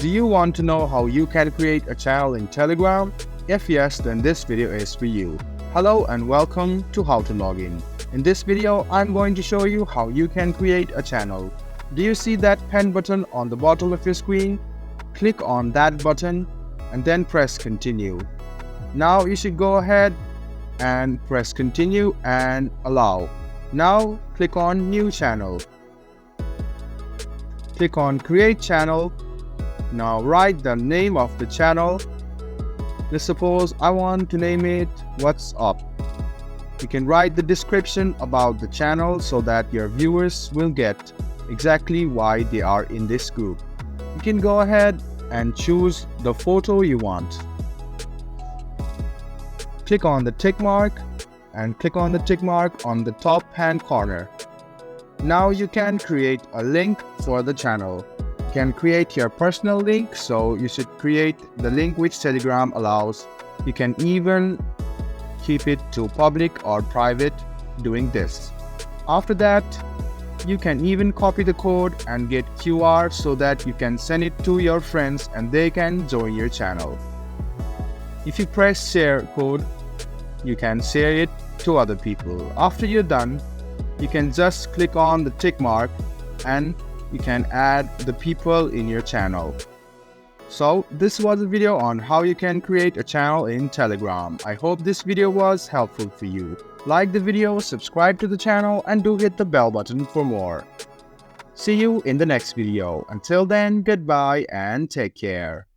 Do you want to know how you can create a channel in Telegram? If yes, then this video is for you. Hello and welcome to How to Login. In this video, I'm going to show you how you can create a channel. Do you see that pen button on the bottom of your screen? Click on that button and then press continue. Now you should go ahead and press continue and allow. Now click on new channel. Click on create channel. Now write the name of the channel. Let's suppose I want to name it What's Up. You can write the description about the channel so that your viewers will get exactly why they are in this group. You can go ahead and choose the photo you want. Click on the tick mark and click on the tick mark on the top hand corner. Now you can create a link for the channel. You can create your personal link, so you should create the link which Telegram allows. You can even keep it to public or private doing this. After that, you can even copy the code and get QR so that you can send it to your friends and they can join your channel. If you press share code, you can share it to other people. After you're done, you can just click on the tick mark and you can add the people in your channel. So this was a video on how you can create a channel in Telegram. I hope this video was helpful for you. Like the video, subscribe to the channel and do hit the bell button for more. See you in the next video. Until then, goodbye and take care.